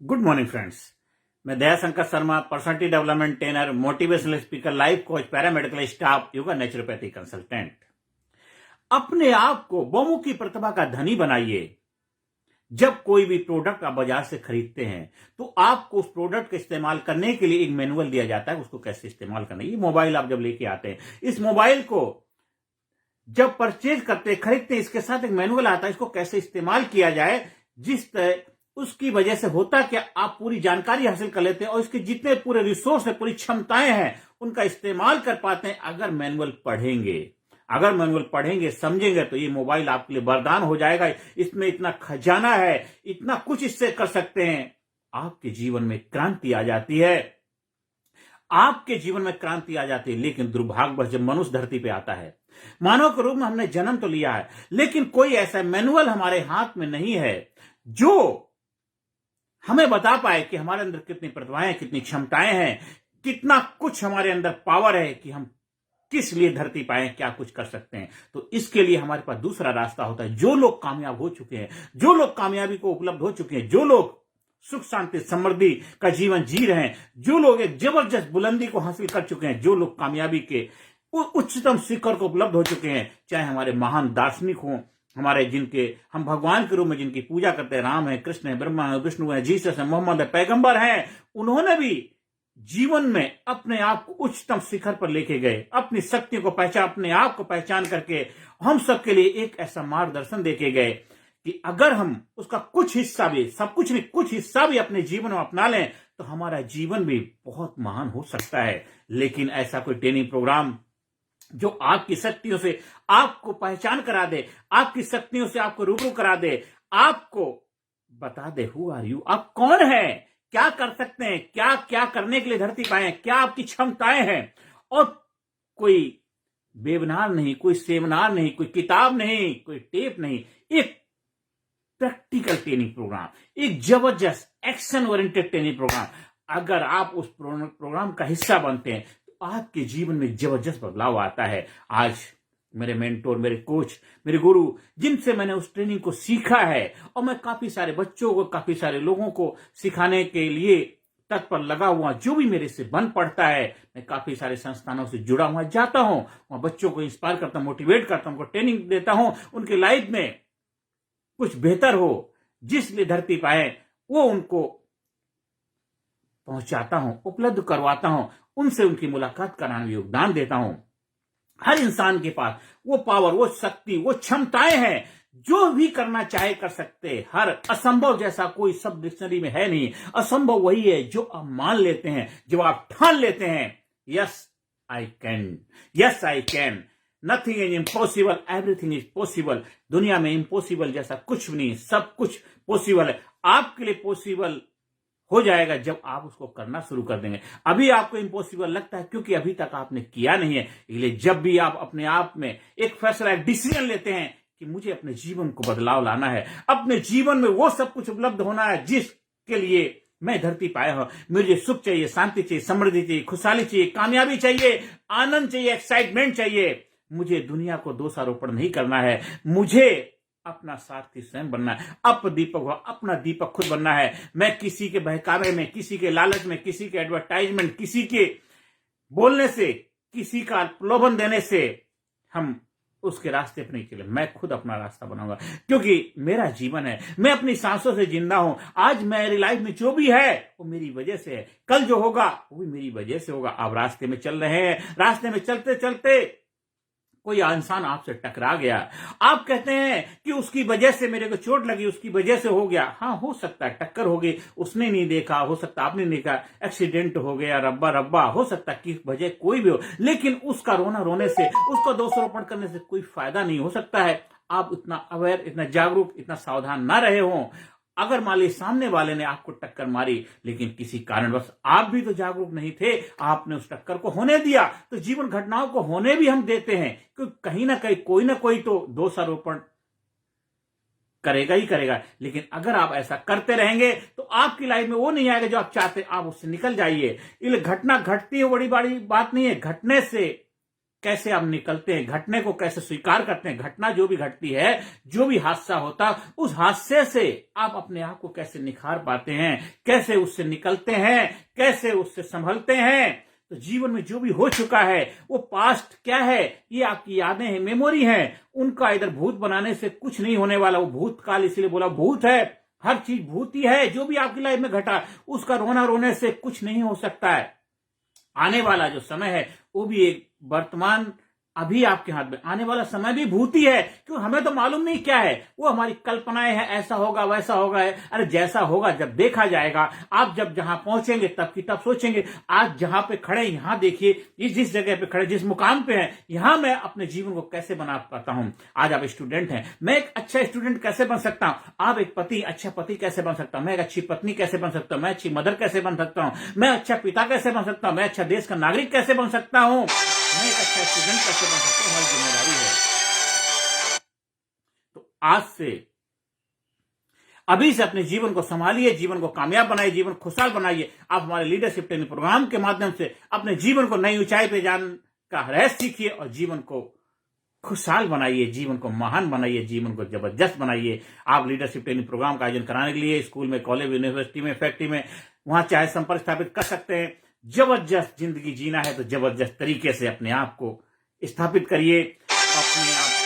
Good morning friends. मैं Dayashankar Sharma, personality development trainer, motivational speaker, life coach, paramedical staff, yoga naturopathy consultant. अपने आप को बहुमुखी प्रतिभा का धनी बनाइए। जब कोई भी प्रोडक्ट आप बाजार से खरीदते हैं तो आपको उस प्रोडक्ट का इस्तेमाल करने के लिए एक मैनुअल दिया जाता है, उसको कैसे इस्तेमाल करना है। ये मोबाइल आप जब लेके आते हैं, इस मोबाइल को जब परचेज करते खरीदते, इसके साथ एक मैनुअल आता है, इसको कैसे इस्तेमाल किया जाए, जिस तरह उसकी वजह से होता क्या, आप पूरी जानकारी हासिल कर लेते हैं और इसके जितने पूरे रिसोर्स है, पूरी क्षमताएं हैं, उनका इस्तेमाल कर पाते हैं। अगर मैनुअल पढ़ेंगे समझेंगे तो ये मोबाइल आपके लिए वरदान हो जाएगा। इसमें इतना खजाना है, इतना कुछ इससे कर सकते हैं। आपके जीवन में क्रांति आ जाती है, लेकिन दुर्भाग्यवश जब मनुष्य धरती पे आता है, मानव के रूप में हमने जन्म तो लिया है, लेकिन कोई ऐसा मैनुअल हमारे हाथ में नहीं है जो हमें बता पाए कि हमारे अंदर कितनी प्रतिभाएं, कितनी क्षमताएं हैं, कितना कुछ हमारे अंदर पावर है कि हम किस लिए धरती पाए, क्या कुछ कर सकते हैं। तो इसके लिए हमारे पास दूसरा रास्ता होता है। जो लोग कामयाब हो चुके हैं, जो लोग कामयाबी को उपलब्ध हो चुके हैं, जो लोग सुख शांति समृद्धि का जीवन जी रहे हैं, जो लोग एक जबरदस्त बुलंदी को हासिल कर चुके हैं, जो लोग कामयाबी के उच्चतम शिखर को उपलब्ध हो चुके हैं, चाहे हमारे महान दार्शनिक हों, हमारे जिनके हम भगवान के रूप में जिनकी पूजा करते हैं, राम है, कृष्ण है, ब्रह्मा है, विष्णु है, जीसस है, मोहम्मद है, पैगंबर हैं, उन्होंने भी जीवन में अपने आप को उच्चतम शिखर पर लेके गए, अपनी शक्तियों को पहचान, अपने आप को पहचान करके हम सबके लिए एक ऐसा मार्गदर्शन देके गए कि अगर हम उसका कुछ हिस्सा भी, सब कुछ नहीं, कुछ हिस्सा भी अपने जीवन में अपना लें तो हमारा जीवन भी बहुत महान हो सकता है। लेकिन ऐसा कोई ट्रेनिंग प्रोग्राम जो आपकी शक्तियों से आपको पहचान करा दे, आपकी शक्तियों से आपको रूबरू करा दे, आपको बता दे हु आर यू, आप कौन हैं, क्या कर सकते हैं, क्या क्या करने के लिए धरती पाए हैं, क्या आपकी क्षमताएं हैं। और कोई वेबिनार नहीं, कोई सेमिनार नहीं, कोई किताब नहीं, कोई टेप नहीं, एक प्रैक्टिकल ट्रेनिंग प्रोग्राम, एक जबरदस्त एक्शन ओरिएंटेड ट्रेनिंग प्रोग्राम। अगर आप उस प्रोग्राम का हिस्सा बनते हैं तो आपके जीवन में जबरदस्त बदलाव आता है। आज मेरे मेंटोर, मेरे कोच, मेरे गुरु, जिनसे मैंने उस ट्रेनिंग को सीखा है, और मैं काफी सारे बच्चों को, काफी सारे लोगों को सिखाने के लिए तत्पर लगा हुआ, जो भी मेरे से बन पड़ता है, मैं काफी सारे संस्थानों से जुड़ा हुआ जाता हूं, वहां बच्चों को इंस्पायर करता हूं, मोटिवेट करता हूं, उनको ट्रेनिंग देता हूं, उनके लाइफ में कुछ बेहतर हो, जिस लिए धरती पाए वो उनको पहुंचाता हूं, उपलब्ध करवाता हूं, उनसे उनकी मुलाकात कराने में योगदान देता हूं। हर इंसान के पास वो पावर, वो शक्ति, वो क्षमताएं हैं, जो भी करना चाहे कर सकते। हर असंभव जैसा कोई शब्द डिक्शनरी में है नहीं। असंभव वही है जो आप मान लेते हैं, जब आप ठान लेते हैं yes I can, yes I can, nothing is impossible, everything is possible. दुनिया में इम्पॉसिबल जैसा कुछ भी नहीं, सब कुछ पॉसिबल है। आपके लिए पॉसिबल हो जाएगा जब आप उसको करना शुरू कर देंगे। अभी आपको इम्पॉसिबल लगता है क्योंकि अभी तक आपने किया नहीं है। इसलिए जब भी आप अपने आप में एक फैसला, एक डिसीजन लेते हैं कि मुझे अपने जीवन को बदलाव लाना है, अपने जीवन में वो सब कुछ उपलब्ध होना है जिसके लिए मैं धरती पाया हूं, मुझे सुख चाहिए, शांति चाहिए, समृद्धि चाहिए, खुशहाली चाहिए, कामयाबी चाहिए, आनंद चाहिए, एक्साइटमेंट चाहिए। मुझे दुनिया को दोषारोपण नहीं करना है, मुझे अपना सारथी स्वयं बनना है, अपना दीपक खुद बनना है। मैं किसी के बहकावे में, किसी के लालच में, किसी के एडवर्टाइजमेंट, किसी के बोलने से, किसी का प्रलोभन देने से हम उसके रास्ते पर नहीं चले। मैं खुद अपना रास्ता बनाऊंगा क्योंकि मेरा जीवन है, मैं अपनी सांसों से जिंदा हूं। आज मेरी लाइफ में जो भी है वो मेरी वजह से है, कल जो होगा वो भी मेरी वजह से होगा। आप रास्ते में चल रहे हैं, रास्ते में चलते चलते कोई इंसान आपसे टकरा गया, आप कहते हैं कि उसकी वजह से मेरे को चोट लगी, उसकी वजह से हो गया। हाँ, हो सकता है टक्कर हो गई, उसने नहीं देखा, हो सकता आपने नहीं देखा, एक्सीडेंट हो गया, रब्बा रब्बा, हो सकता है कि वजह कोई भी हो, लेकिन उसका रोना रोने से, उसका दोषारोपण करने से कोई फायदा नहीं हो सकता है। आप इतना अवेयर, इतना जागरूक, इतना सावधान ना रहे हों। अगर मान लीजिए सामने वाले ने आपको टक्कर मारी, लेकिन किसी कारणवश आप भी तो जागरूक नहीं थे, आपने उस टक्कर को होने दिया, तो जीवन घटनाओं को होने भी हम देते हैं, क्योंकि कहीं ना कहीं कोई ना कोई तो दोषारोपण करेगा ही करेगा। लेकिन अगर आप ऐसा करते रहेंगे तो आपकी लाइफ में वो नहीं आएगा जो आप चाहते, आप उससे निकल जाइए। घटना घटती है, बड़ी बड़ी बात नहीं है, घटने से कैसे आप निकलते हैं, घटने को कैसे स्वीकार करते हैं, घटना जो भी घटती है, जो भी हादसा होता, उस हादसे से आप अपने आप को कैसे निखार पाते हैं, कैसे उससे निकलते हैं, कैसे उससे संभलते हैं। तो जीवन में जो भी हो चुका है वो पास्ट क्या है, ये आपकी यादें हैं, मेमोरी हैं, उनका इधर भूत बनाने से कुछ नहीं होने वाला। वो भूतकाल इसलिए बोला भूत है, हर चीज भूत ही है। जो भी आपकी लाइफ में घटा उसका रोना रोने से कुछ नहीं हो सकता है। आने वाला जो समय है वो भी एक वर्तमान अभी आपके हाथ में, आने वाला समय भी भूती है, क्यों हमें तो मालूम नहीं क्या है, वो हमारी कल्पनाएं हैं, ऐसा होगा वैसा होगा है। अरे जैसा होगा जब देखा जाएगा, आप जब जहां पहुंचेंगे तब की तब सोचेंगे। आज जहां पे खड़े यहां देखिए, ये जिस जगह पे खड़े, जिस मुकाम पे हैं, यहां मैं अपने जीवन को कैसे बना पाता हूं। आज आप स्टूडेंट हैं, मैं एक अच्छा स्टूडेंट कैसे बन सकता हूं, आप एक पति, अच्छा पति कैसे बन सकता हूं, मैं एक अच्छी पत्नी कैसे बन सकता हूं, मैं अच्छी मदर कैसे बन सकता हूं, मैं अच्छा पिता कैसे बन सकता हूं, मैं अच्छा देश का नागरिक कैसे बन सकता हूं, मैं एक अच्छा स्टूडेंट कैसे बन सकता हूं। हमारी जिम्मेदारी है। तो आज से, अभी से अपने जीवन को संभालिए, जीवन को कामयाब बनाइए, जीवन खुशहाल बनाइए। आप हमारे लीडरशिप ट्रेनिंग प्रोग्राम के माध्यम से अपने जीवन को नई ऊंचाई पे जाने का रहस्य सीखिए और जीवन को खुशहाल बनाइए, जीवन को महान बनाइए, जीवन को जबरदस्त बनाइए। आप लीडरशिप ट्रेनिंग प्रोग्राम का आयोजन कराने के लिए स्कूल में, कॉलेज, यूनिवर्सिटी में, फैक्ट्री में, वहां चाहे संपर्क स्थापित कर सकते हैं। जबरदस्त जिंदगी जीना है तो जबरदस्त तरीके से अपने आप को स्थापित करिए, अपने आप